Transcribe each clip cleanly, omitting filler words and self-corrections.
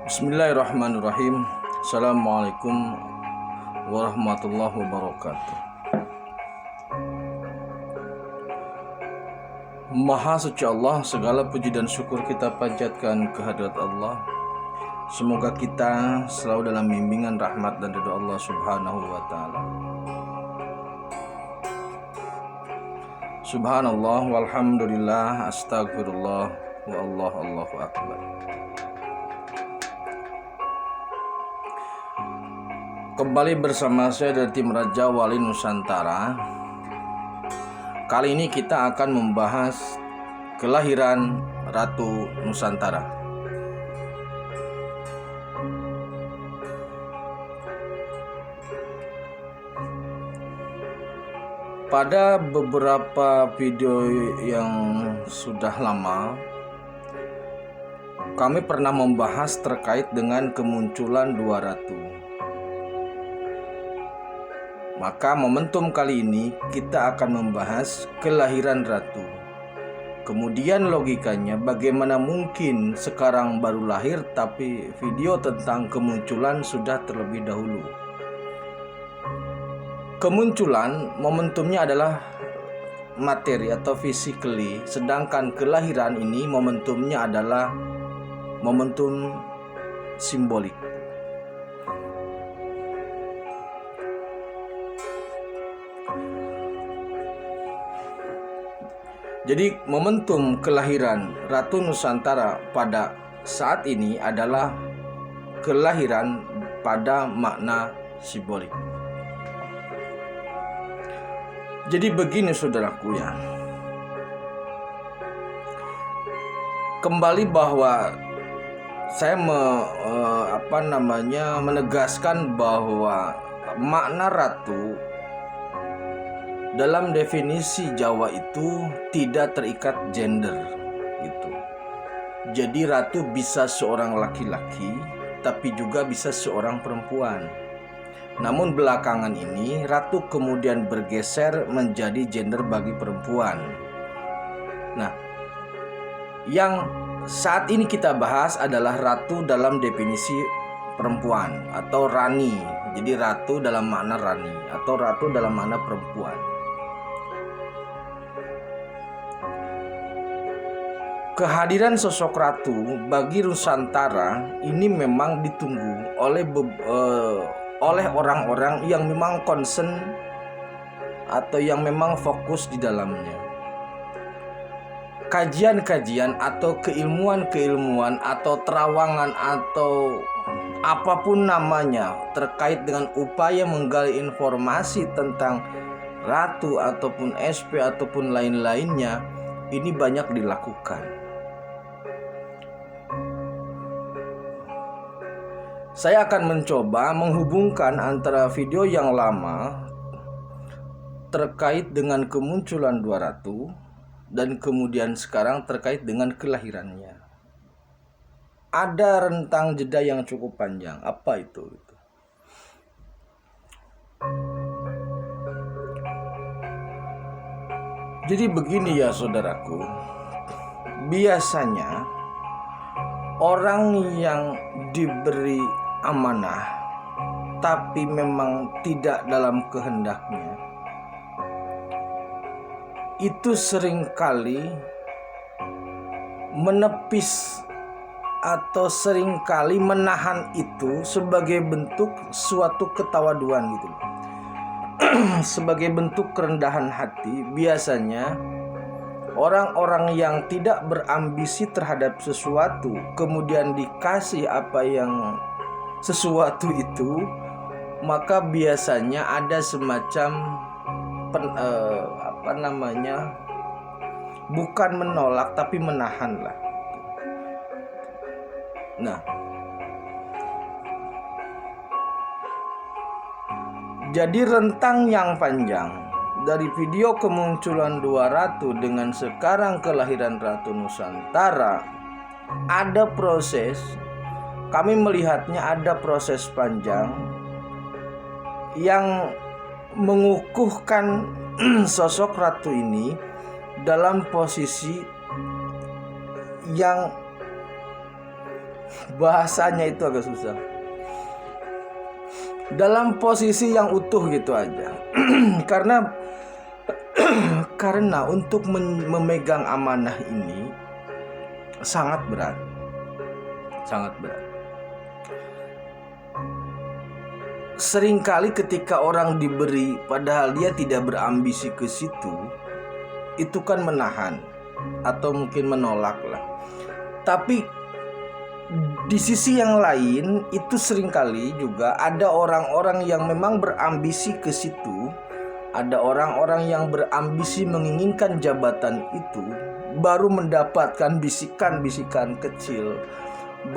Bismillahirrahmanirrahim. Assalamualaikum warahmatullahi wabarakatuh. Maha suci Allah, segala puji dan syukur kita panjatkan kehadirat Allah. Semoga kita selalu dalam bimbingan rahmat dan ridha Allah Subhanahu wa taala. Subhanallah walhamdulillah astagfirullah wa Allahu akbar. Kembali bersama saya dari tim Raja Wali Nusantara. Kali ini kita akan membahas kelahiran Ratu Nusantara. Pada beberapa video yang sudah lama, kami pernah membahas terkait dengan kemunculan dua ratu. Maka momentum kali ini kita akan membahas kelahiran ratu. Kemudian logikanya, bagaimana mungkin sekarang baru lahir tapi video tentang kemunculan sudah terlebih dahulu. Kemunculan momentumnya adalah materi atau physically, sedangkan kelahiran ini momentumnya adalah momentum simbolik. Jadi momentum kelahiran Ratu Nusantara pada saat ini adalah kelahiran pada makna simbolik. Jadi begini saudaraku ya. Kembali bahwa saya menegaskan bahwa makna ratu dalam definisi Jawa itu tidak terikat gender gitu. Jadi ratu bisa seorang laki-laki tapi juga bisa seorang perempuan. Namun belakangan ini ratu kemudian bergeser menjadi gender bagi perempuan. Nah, yang saat ini kita bahas adalah ratu dalam definisi perempuan atau rani. Jadi ratu dalam makna rani atau ratu dalam makna perempuan. Kehadiran sosok ratu bagi Nusantara ini memang ditunggu oleh orang-orang yang memang concern atau yang memang fokus di dalamnya. Kajian-kajian atau keilmuan-keilmuan atau terawangan atau apapun namanya terkait dengan upaya menggali informasi tentang ratu ataupun SP ataupun lain-lainnya ini banyak dilakukan. Saya akan mencoba menghubungkan antara video yang lama terkait dengan kemunculan dua ratu dan kemudian sekarang terkait dengan kelahirannya. Ada rentang jeda yang cukup panjang. Apa itu? Jadi begini ya saudaraku. Biasanya orang yang diberi amanah tapi memang tidak dalam kehendaknya itu seringkali menepis atau seringkali menahan itu sebagai bentuk suatu ketawaduan gitu. Sebagai bentuk kerendahan hati. Biasanya orang-orang yang tidak berambisi terhadap sesuatu kemudian dikasih apa yang sesuatu itu, maka biasanya ada semacam bukan menolak tapi menahan lah. Nah, jadi rentang yang panjang dari video kemunculan dua ratu dengan sekarang kelahiran Ratu Nusantara ada proses. Kami melihatnya ada proses panjang yang mengukuhkan sosok ratu ini dalam posisi yang Bahasanya itu agak susah. Dalam posisi yang utuh gitu aja. Karena untuk memegang amanah ini sangat berat. Sangat berat. Seringkali ketika orang diberi padahal dia tidak berambisi ke situ, itu kan menahan atau mungkin menolak lah. Tapi di sisi yang lain itu seringkali juga ada orang-orang yang memang berambisi ke situ. Ada orang-orang yang berambisi menginginkan jabatan itu, baru mendapatkan bisikan-bisikan kecil,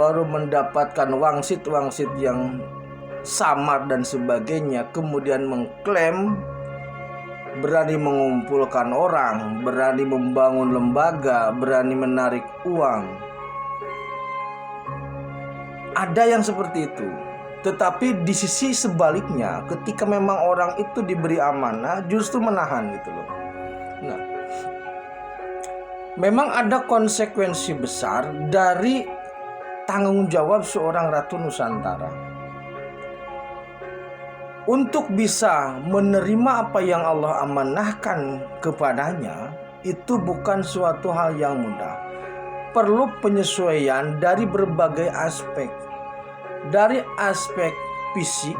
baru mendapatkan wangsit-wangsit yang samar dan sebagainya, kemudian mengklaim berani mengumpulkan orang, berani membangun lembaga, berani menarik uang. Ada yang seperti itu. Tetapi di sisi sebaliknya, ketika memang orang itu diberi amanah, justru menahan gitu loh. Nah, memang ada konsekuensi besar dari tanggung jawab seorang Ratu Nusantara. Untuk bisa menerima apa yang Allah amanahkan kepadanya, itu bukan suatu hal yang mudah. Perlu penyesuaian dari berbagai aspek. Dari aspek fisik,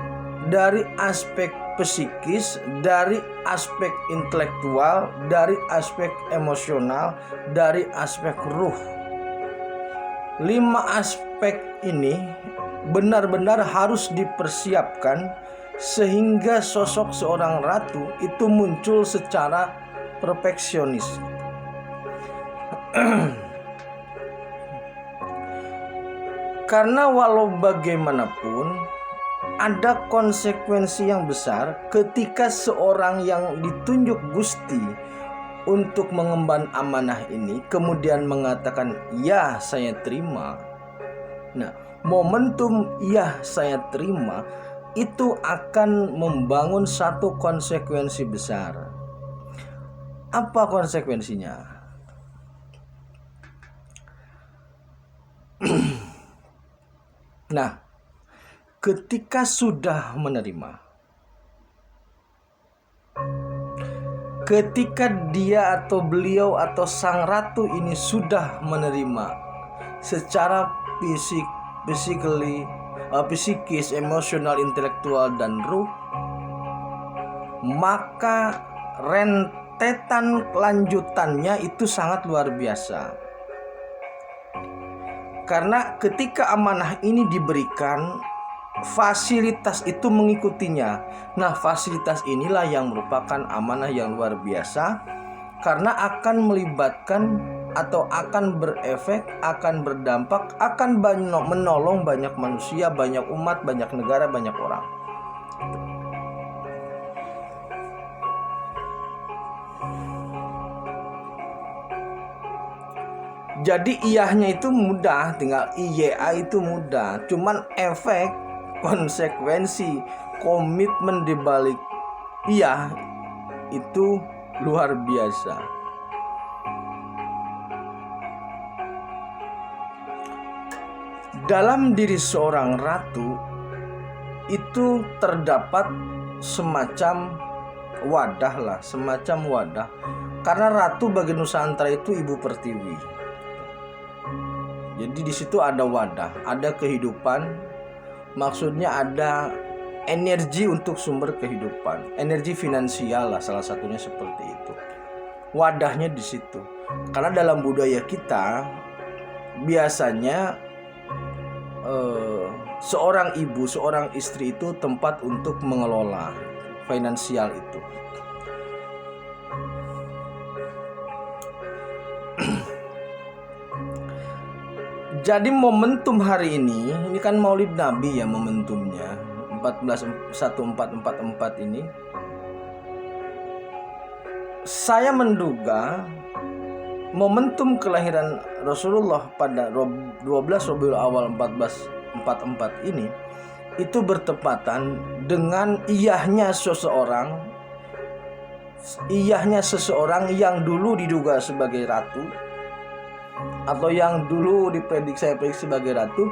dari aspek psikis, dari aspek intelektual, dari aspek emosional, dari aspek ruh. 5 aspek ini benar-benar harus dipersiapkan sehingga sosok seorang ratu itu muncul secara perfeksionis. Karena walau bagaimanapun ada konsekuensi yang besar ketika seorang yang ditunjuk Gusti untuk mengemban amanah ini kemudian mengatakan, "Ya, saya terima." Nah, momentum "ya, saya terima" itu akan membangun satu konsekuensi besar. Apa konsekuensinya? Nah, ketika sudah menerima, ketika dia atau beliau atau sang ratu ini sudah menerima secara psikis, emosional, intelektual, dan ruh, maka rentetan lanjutannya itu sangat luar biasa. Karena ketika amanah ini diberikan, fasilitas itu mengikutinya. Nah, fasilitas inilah yang merupakan amanah yang luar biasa, karena akan melibatkan atau akan berefek, akan berdampak, akan menolong banyak manusia, banyak umat, banyak negara, banyak orang. Jadi iyahnya itu mudah, tinggal iya itu mudah. Cuman efek, konsekuensi, komitmen dibalik iya itu luar biasa. Dalam diri seorang ratu itu terdapat semacam wadah. Karena ratu bagi Nusantara itu ibu pertiwi. Jadi di situ ada wadah, ada kehidupan. Maksudnya ada energi untuk sumber kehidupan, energi finansial lah salah satunya seperti itu. Wadahnya di situ. Karena dalam budaya kita biasanya seorang ibu, seorang istri itu tempat untuk mengelola finansial itu. Jadi momentum hari ini kan Maulid Nabi ya, momentumnya 1444 ini. Saya menduga momentum kelahiran Rasulullah pada 12 Rabiul Awal 1444 ini itu bertepatan dengan iyahnya seseorang yang dulu diduga sebagai ratu, atau yang dulu saya prediksi sebagai ratu,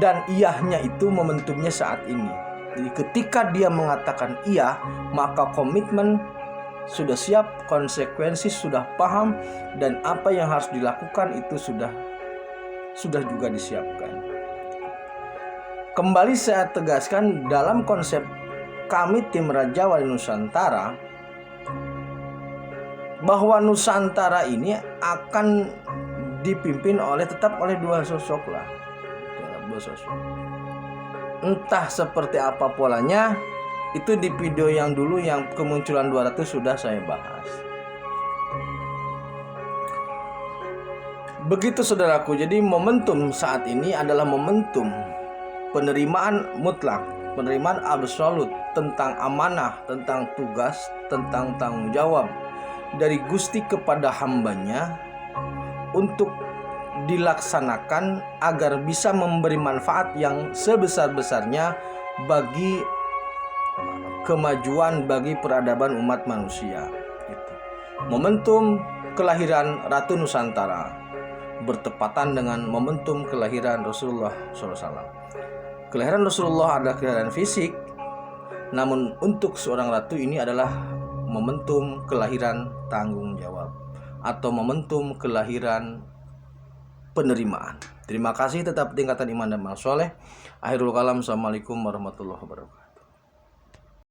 dan iyahnya itu momentumnya saat ini. Jadi ketika dia mengatakan iya, maka komitmen sudah siap, konsekuensi sudah paham, dan apa yang harus dilakukan itu sudah juga disiapkan. Kembali saya tegaskan, dalam konsep kami tim Raja Wali Nusantara, bahwa Nusantara ini akan dipimpin tetap oleh dua sosok lah. Dua sosok. Entah seperti apa polanya, itu di video yang dulu yang kemunculan 200 sudah saya bahas. Begitu saudaraku, jadi momentum saat ini adalah momentum penerimaan mutlak, penerimaan absolut tentang amanah, tentang tugas, tentang tanggung jawab dari Gusti kepada hambanya untuk dilaksanakan agar bisa memberi manfaat yang sebesar-besarnya bagi kemajuan, bagi peradaban umat manusia. Momentum kelahiran Ratu Nusantara bertepatan dengan momentum kelahiran Rasulullah SAW. Kelahiran Rasulullah adalah kelahiran fisik, namun untuk seorang ratu ini adalah momentum kelahiran tanggung jawab atau momentum kelahiran penerimaan. Terima kasih, tetap tingkatan iman dan amal soleh. Akhirul kalam, assalamualaikum warahmatullahi wabarakatuh.